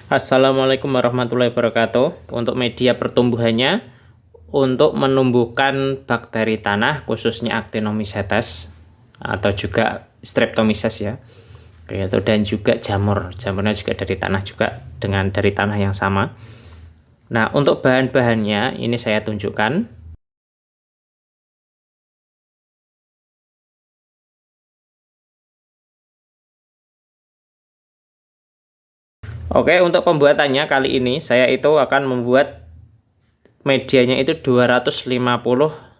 Assalamualaikum warahmatullahi wabarakatuh. Untuk media pertumbuhannya, untuk menumbuhkan bakteri tanah, khususnya Actinomycetes atau juga Streptomyces ya, itu dan juga jamur. Jamurnya juga dari tanah juga dengan dari tanah yang sama. Nah, untuk bahan-bahannya ini saya tunjukkan. Oke, untuk pembuatannya kali ini saya itu akan membuat medianya itu 250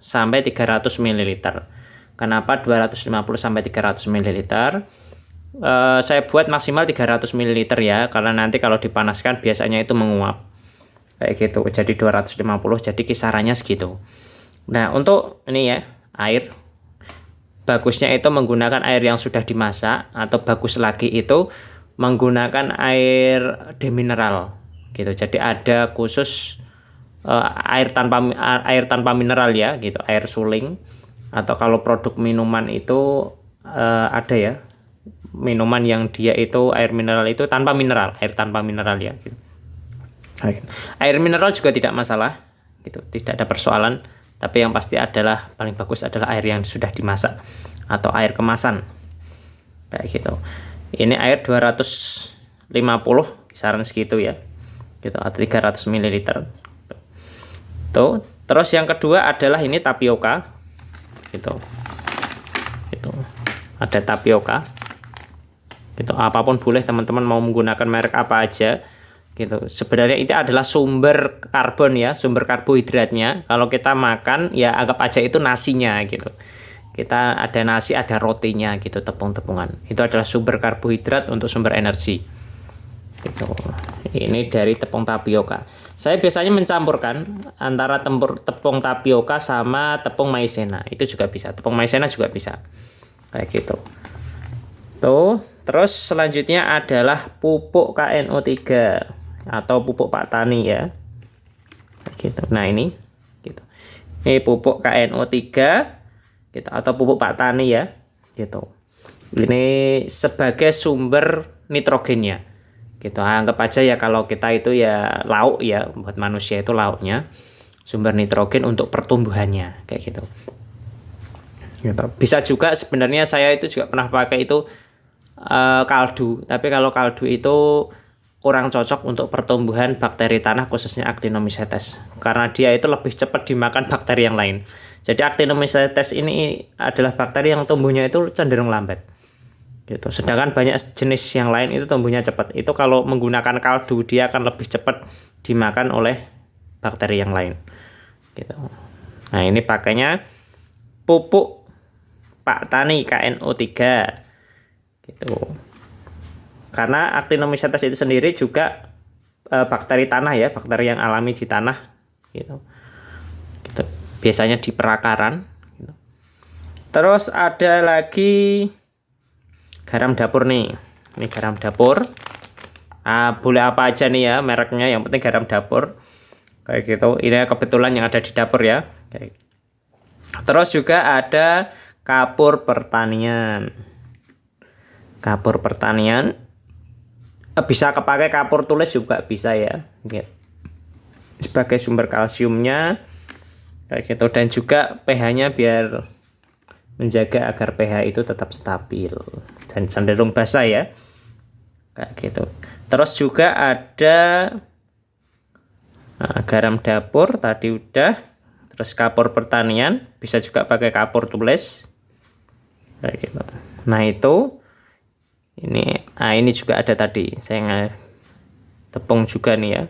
sampai 300 ml. Kenapa 250 sampai 300 ml? Saya buat maksimal 300 ml ya, karena nanti kalau dipanaskan biasanya itu menguap. Kayak gitu. Jadi 250, jadi kisarannya segitu. Nah, untuk ini ya, air bagusnya itu menggunakan air yang sudah dimasak, atau bagus lagi itu menggunakan air demineral gitu. Jadi ada khusus air tanpa mineral ya gitu, air suling. Atau kalau produk minuman itu ada ya, minuman yang dia itu air mineral itu tanpa mineral, air tanpa mineral ya gitu. Air mineral juga tidak masalah gitu, tidak ada persoalan, tapi yang pasti adalah paling bagus adalah air yang sudah dimasak atau air kemasan kayak gitu. Ini air 250 kisaran segitu ya gitu, atau 300 ml tuh. Terus yang kedua adalah ini tapioka gitu, ada tapioka gitu, apapun boleh teman-teman mau menggunakan merek apa aja gitu. Sebenarnya itu adalah sumber karbon ya, sumber karbohidratnya. Kalau kita makan ya anggap aja itu nasinya gitu. Kita ada nasi, ada rotinya gitu, tepung-tepungan. Itu adalah sumber karbohidrat untuk sumber energi. Gitu. Ini dari tepung tapioka. Saya biasanya mencampurkan antara tepung tapioka sama tepung maizena. Itu juga bisa. Tepung maizena juga bisa. Kayak gitu. Tuh, terus selanjutnya adalah pupuk KNO3 atau pupuk Pak Tani ya. Gitu. Nah, ini gitu. Ini pupuk KNO3 gitu, atau pupuk Pak Tani ya. Gitu. Ini sebagai sumber nitrogennya. Gitu. Anggap aja ya kalau kita itu ya lauk ya, buat manusia itu lauknya. Sumber nitrogen untuk pertumbuhannya kayak gitu. Gitu. Bisa juga sebenarnya saya itu juga pernah pakai itu kaldu, tapi kalau kaldu itu kurang cocok untuk pertumbuhan bakteri tanah khususnya Actinomycetes, karena dia itu lebih cepat dimakan bakteri yang lain. Jadi Actinomycetes ini adalah bakteri yang tumbuhnya itu cenderung lambat gitu. Sedangkan banyak jenis yang lain itu tumbuhnya cepat. Itu kalau menggunakan kaldu dia akan lebih cepat dimakan oleh bakteri yang lain gitu. Nah, ini pakainya pupuk Pak Tani KNO3 gitu. Karena Actinomycetes itu sendiri juga bakteri tanah ya, bakteri yang alami di tanah gitu. Gitu. Biasanya di perakaran gitu. Terus ada lagi garam dapur nih. Ini garam dapur. Boleh apa aja nih ya mereknya, yang penting garam dapur. Kayak gitu. Ini kebetulan yang ada di dapur ya. Terus juga ada kapur pertanian. Kapur pertanian bisa kepakai kapur tulis juga bisa ya. Sebagai sumber kalsiumnya kayak gitu, dan juga pH-nya biar menjaga agar pH itu tetap stabil dan cenderung basah ya. Kayak gitu. Terus juga ada garam dapur tadi udah. Terus kapur pertanian bisa juga pakai kapur tulis. Kayak gitu. Nah, itu ini juga ada tadi. Saya tepung juga nih ya.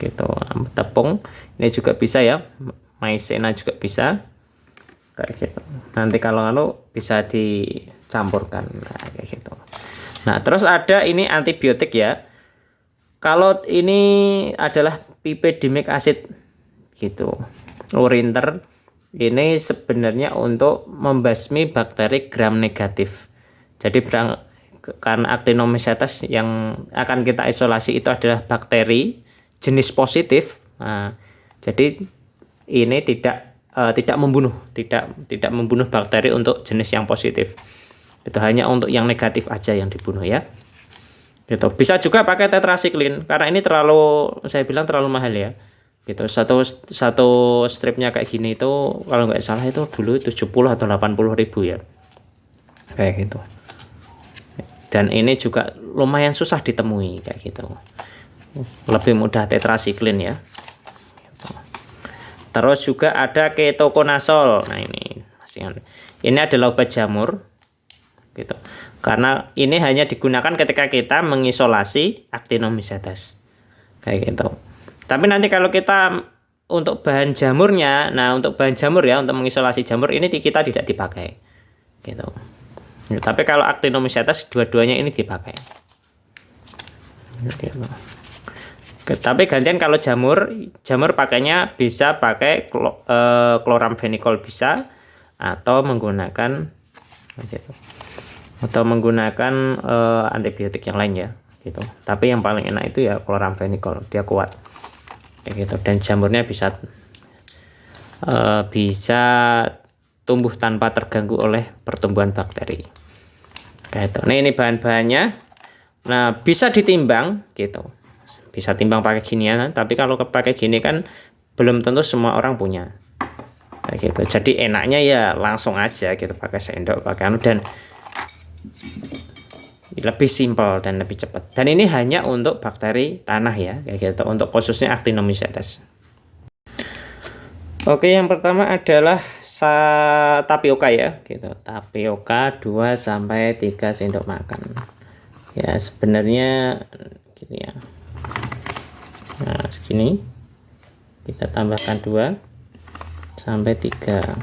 Gitu. Tepung ini juga bisa ya. Maizena juga bisa. Kayak gitu. Nanti kalau bisa dicampurkan kayak gitu. Nah, terus ada ini antibiotik ya. Kalau ini adalah pipidimic acid gitu. Urinter ini sebenarnya untuk membasmi bakteri gram negatif. Jadi karena Actinomycetes yang akan kita isolasi itu adalah bakteri jenis positif. Nah, jadi ini tidak membunuh bakteri untuk jenis yang positif. Itu hanya untuk yang negatif aja yang dibunuh ya. Gitu. Bisa juga pakai tetrasiklin karena ini terlalu, saya bilang terlalu mahal ya. Gitu. Satu stripnya kayak gini itu kalau nggak salah itu dulu 70 atau 80 ribu ya. Kayak gitu. Dan ini juga lumayan susah ditemui kayak gitu. Lebih mudah tetrasiklin ya. Terus juga ada ketokonazol. Nah ini adalah obat jamur, gitu. Karena ini hanya digunakan ketika kita mengisolasi actinomycetes, kayak gitu. Tapi nanti kalau kita untuk bahan jamurnya, nah untuk bahan jamur ya, untuk mengisolasi jamur ini kita tidak dipakai, gitu. Tapi kalau actinomycetes dua-duanya ini dipakai. Gitu. Tapi gantian kalau jamur pakainya bisa pakai chloramphenicol bisa, atau menggunakan gitu. Atau menggunakan antibiotik yang lain ya, gitu. Tapi yang paling enak itu ya chloramphenicol, dia kuat. Kayak gitu. Dan jamurnya bisa tumbuh tanpa terganggu oleh pertumbuhan bakteri. Kayak gitu. Nah, ini bahan-bahannya. Nah, bisa ditimbang gitu. Bisa timbang pakai ginian, tapi kalau pakai gini kan belum tentu semua orang punya. Kayak gitu. Jadi enaknya ya langsung aja gitu, pakai sendok, pakai anu, dan lebih simpel dan lebih cepat. Dan ini hanya untuk bakteri tanah ya, kayak gitu, untuk khususnya actinomycetes. Oke, yang pertama adalah tapioka ya, gitu. Tapioka 2 sampai 3 sendok makan. Ya, sebenarnya gini ya. Nah, segini. Kita tambahkan 2 sampai 3.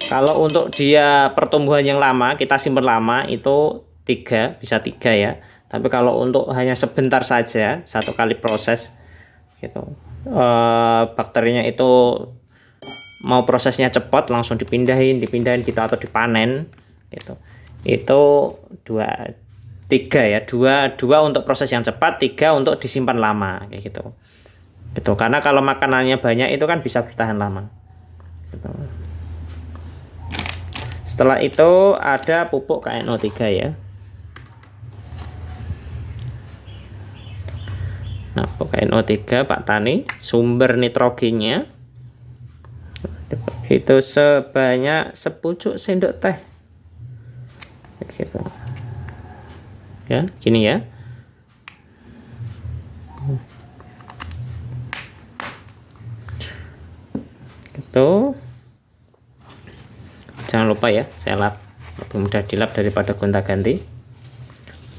Kalau untuk dia pertumbuhan yang lama, kita simpan lama itu 3, bisa 3 ya. Tapi kalau untuk hanya sebentar saja, satu kali proses gitu, bakterinya itu mau prosesnya cepat, langsung dipindahin gitu, atau dipanen gitu. Itu 3 ya, 2 untuk proses yang cepat, 3 untuk disimpan lama kayak gitu. Gitu. Karena kalau makanannya banyak itu kan bisa bertahan lama. Gitu. Setelah itu ada pupuk KNO3 ya. Nah, pupuk KNO3 Pak Tani, sumber nitrogennya itu sebanyak sepucuk sendok teh. Gitu. Ya, gini ya. Gitu. Jangan lupa ya, saya lap, lebih mudah dilap daripada gonta-ganti.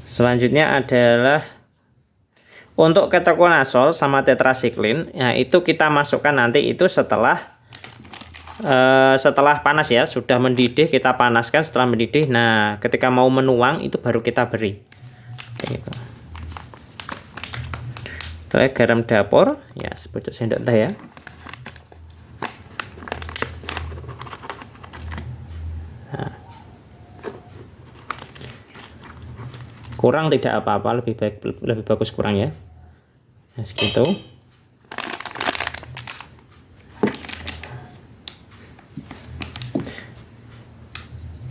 Selanjutnya adalah untuk ketokonazol sama tetrasiklin. Nah, itu kita masukkan nanti itu setelah panas ya, sudah mendidih kita panaskan, setelah mendidih. Nah, ketika mau menuang itu baru kita beri. Kayak gitu. Setelah garam dapur ya, sepucuk sendok teh ya. Nah, kurang tidak apa-apa, lebih bagus kurang ya. Nah, segitu.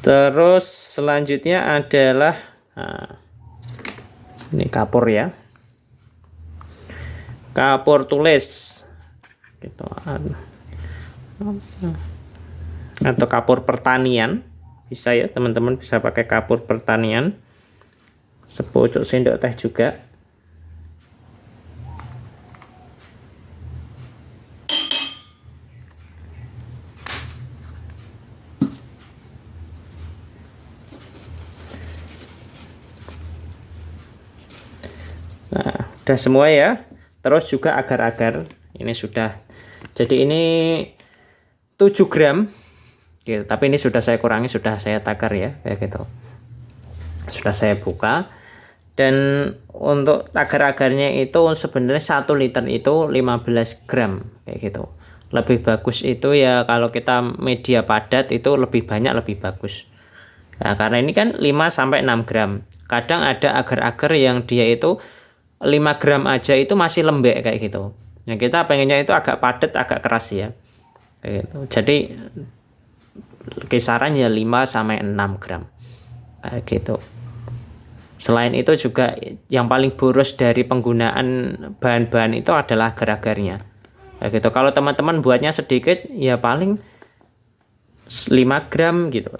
Terus selanjutnya adalah ini kapur ya, kapur tulis gitu, atau kapur pertanian bisa ya teman-teman, bisa pakai kapur pertanian, sepucuk sendok teh juga. Nah, udah semua ya. Terus juga agar-agar ini sudah. Jadi ini 7 gram gitu, tapi ini sudah saya kurangi, sudah saya takar ya, kayak gitu. Sudah saya buka. Dan untuk agar-agarnya itu sebenarnya 1 liter itu 15 gram kayak gitu. Lebih bagus itu ya kalau kita media padat itu lebih banyak lebih bagus. Nah, karena ini kan 5 sampai 6 gram. Kadang ada agar-agar yang dia itu 5 gram aja itu masih lembek kayak gitu. Nah, kita pengennya itu agak padat, agak keras ya. Kayak gitu. Jadi kisarannya 5 sampai 6 gram. kayak gitu. Selain itu juga yang paling boros dari penggunaan bahan-bahan itu adalah agar-agarnya. Kayak gitu. Kalau teman-teman buatnya sedikit ya paling 5 gram gitu,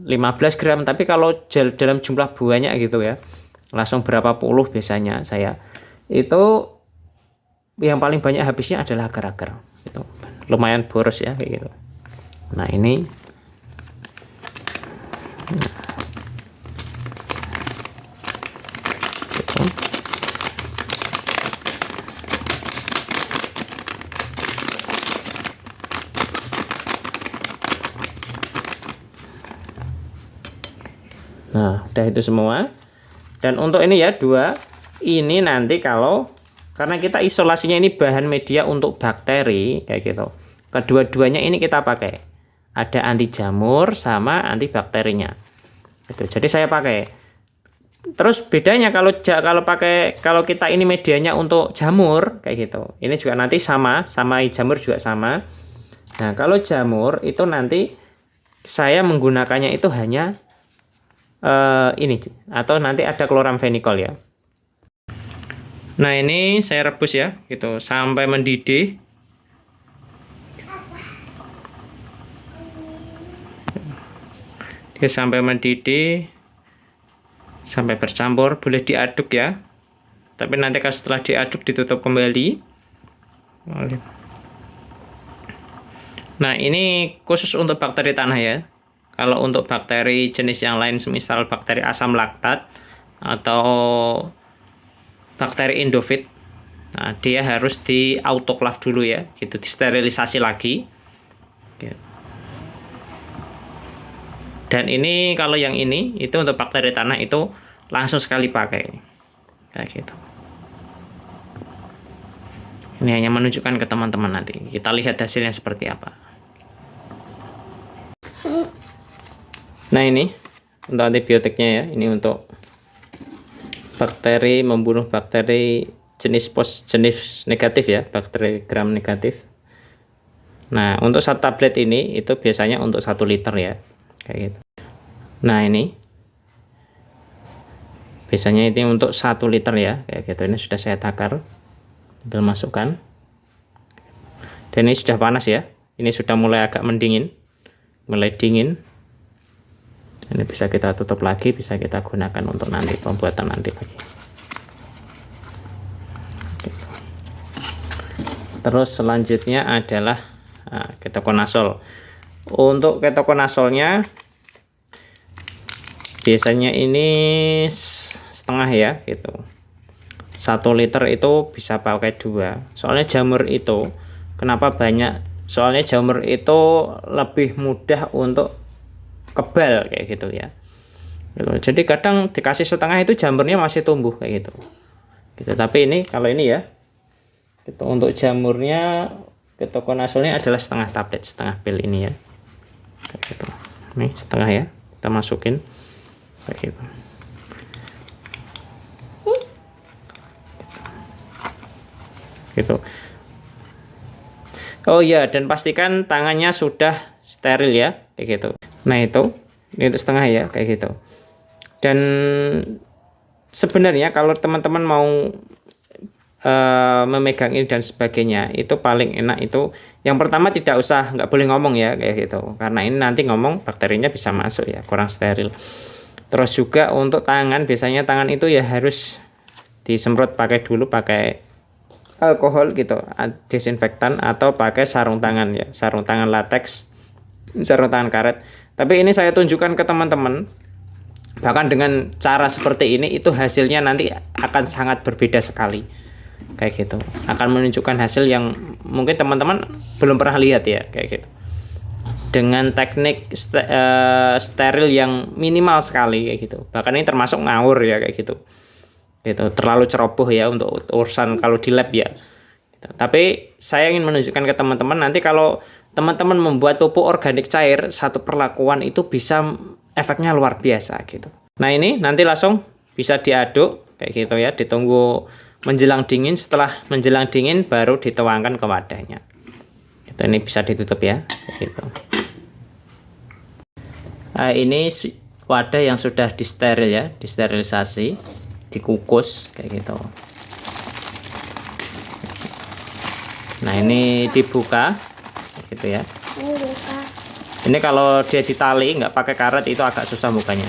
15 gram. Tapi kalau dalam jumlah banyak gitu ya, langsung berapa puluh biasanya saya. Itu yang paling banyak habisnya adalah agar-agar. Gitu. Lumayan boros ya kayak gitu. Nah ini. Gitu. Nah, udah itu semua. Dan untuk ini ya, dua. Ini nanti karena kita isolasinya ini bahan media untuk bakteri, kayak gitu. Kedua-duanya ini kita pakai. Ada anti jamur sama antibakterinya. Gitu. Jadi saya pakai. Terus bedanya kalau kita ini medianya untuk jamur, kayak gitu. Ini juga nanti sama jamur juga sama. Nah, kalau jamur itu nanti saya menggunakannya itu hanya ini atau nanti ada kloramfenikol ya. Nah ini saya rebus ya gitu sampai mendidih. Dia sampai mendidih, sampai bercampur, boleh diaduk ya. Tapi nanti kalau setelah diaduk ditutup kembali. Nah ini khusus untuk bakteri tanah ya. Kalau untuk bakteri jenis yang lain, semisal bakteri asam laktat atau bakteri endofit, nah dia harus di autoklaf dulu ya, gitu, disterilisasi lagi. Dan ini kalau yang ini itu untuk bakteri tanah itu langsung sekali pakai, kayak gitu. Ini hanya menunjukkan ke teman-teman nanti. Kita lihat hasilnya seperti apa. Nah ini untuk antibiotiknya ya, ini untuk bakteri, membunuh bakteri jenis negatif ya, bakteri gram negatif. Nah untuk satu tablet ini itu biasanya untuk 1 liter ya, kayak gitu. Nah ini biasanya ini untuk 1 liter ya, kayak gitu. Ini sudah saya takar, tinggal masukkan. Dan ini sudah panas ya, ini sudah mulai agak mendingin, mulai dingin. Ini bisa kita tutup lagi, bisa kita gunakan untuk nanti pembuatan nanti lagi. Terus selanjutnya adalah ketokonazol. Untuk ketokonasolnya biasanya ini setengah ya, gitu. 1 liter itu bisa pakai 2. Soalnya jamur itu kenapa banyak? Soalnya jamur itu lebih mudah untuk kebal kayak gitu ya. Gitu. Jadi kadang dikasih setengah itu jamurnya masih tumbuh kayak gitu. Gitu. Tapi ini kalau ini ya, gitu, untuk jamurnya ketokonazolnya adalah setengah tablet, setengah pil ini ya. Kayak gitu. Ini setengah ya, kita masukin kayak gitu. Gitu. Oh iya, dan pastikan tangannya sudah steril ya, kayak gitu. Nah itu setengah ya, kayak gitu. Dan sebenarnya kalau teman-teman mau memegang ini dan sebagainya, itu paling enak itu yang pertama nggak boleh ngomong ya, kayak gitu. Karena ini nanti ngomong bakterinya bisa masuk ya, kurang steril. Terus juga untuk tangan, biasanya tangan itu ya harus disemprot pakai alkohol gitu, desinfektan, atau pakai sarung tangan ya, sarung tangan latex, sarung tangan karet. Tapi ini saya tunjukkan ke teman-teman, bahkan dengan cara seperti ini itu hasilnya nanti akan sangat berbeda sekali, kayak gitu. Akan menunjukkan hasil yang mungkin teman-teman belum pernah lihat ya, kayak gitu. Dengan teknik steril yang minimal sekali, kayak gitu. Bahkan ini termasuk ngawur ya, kayak gitu. Gitu, terlalu ceroboh ya untuk urusan kalau di lab ya. Gitu. Tapi saya ingin menunjukkan ke teman-teman nanti kalau teman-teman membuat pupuk organik cair, satu perlakuan itu bisa efeknya luar biasa gitu. Nah ini nanti langsung bisa diaduk kayak gitu ya, ditunggu menjelang dingin. Setelah menjelang dingin baru dituangkan ke wadahnya. Gitu, ini bisa ditutup ya, kayak gitu. Nah, ini wadah yang sudah disteril ya, disterilisasi, dikukus kayak gitu. Nah ini dibuka gitu ya. Ini kalau dia ditali nggak pakai karet itu agak susah bukanya.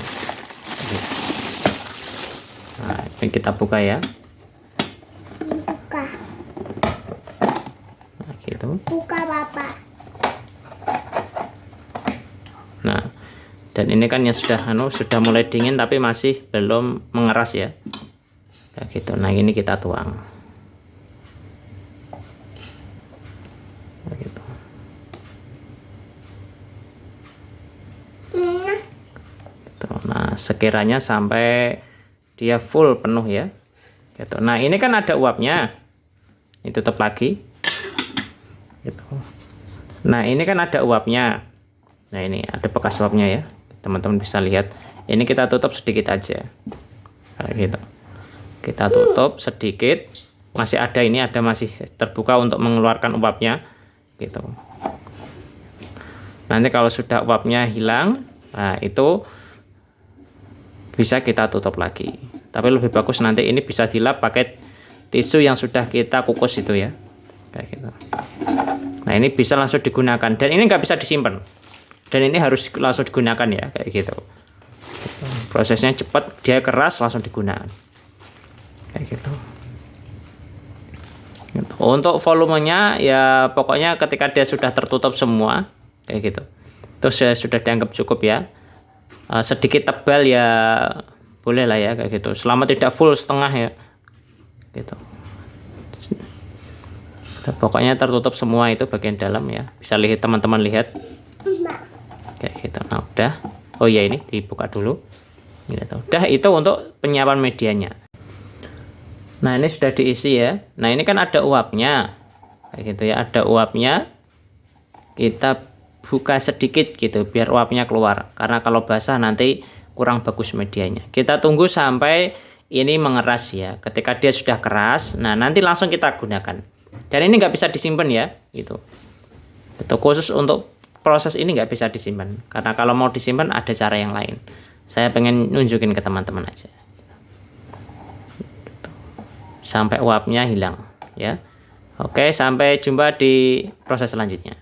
Nah ini kita buka ya. Buka. Nah gitu. Buka Papa. Nah dan ini kan yang sudah sudah mulai dingin tapi masih belum mengeras ya. Kayak gitu. Nah ini kita tuang. Gitu. Nah sekiranya sampai dia full penuh ya gitu. Nah ini kan ada uapnya, ini tutup lagi gitu. Nah ini kan ada uapnya, nah ini ada bekas uapnya ya, teman-teman bisa lihat. Ini kita tutup sedikit aja kayak gitu, kita tutup sedikit, masih ada, ini ada masih terbuka untuk mengeluarkan uapnya gitu. Nanti kalau sudah uapnya hilang, nah itu bisa kita tutup lagi. Tapi lebih bagus nanti ini bisa dilap pakai tisu yang sudah kita kukus itu ya, kayak gitu. Nah ini bisa langsung digunakan dan ini nggak bisa disimpan. Dan ini harus langsung digunakan ya, kayak gitu. Prosesnya cepat, dia keras langsung digunakan, kayak gitu. Untuk volumenya ya pokoknya ketika dia sudah tertutup semua kayak gitu, terus ya sudah dianggap cukup ya. Sedikit tebal ya boleh lah ya, kayak gitu, selama tidak full setengah ya gitu. Pokoknya tertutup semua itu bagian dalam ya, bisa lihat teman-teman lihat kayak gitu. Nah udah, oh ya ini dibuka dulu gitu. Udah, itu untuk penyiapan medianya. Nah ini sudah diisi ya. Nah ini kan ada uapnya kayak gitu ya, ada uapnya. Kita buka sedikit gitu biar uapnya keluar, karena kalau basah nanti kurang bagus medianya. Kita tunggu sampai ini mengeras ya. Ketika dia sudah keras, nah nanti langsung kita gunakan. Dan ini nggak bisa disimpan ya gitu. Itu khusus untuk proses ini nggak bisa disimpan, karena kalau mau disimpan ada cara yang lain. Saya pengen nunjukin ke teman-teman aja sampai uapnya hilang ya. Oke, sampai jumpa di proses selanjutnya.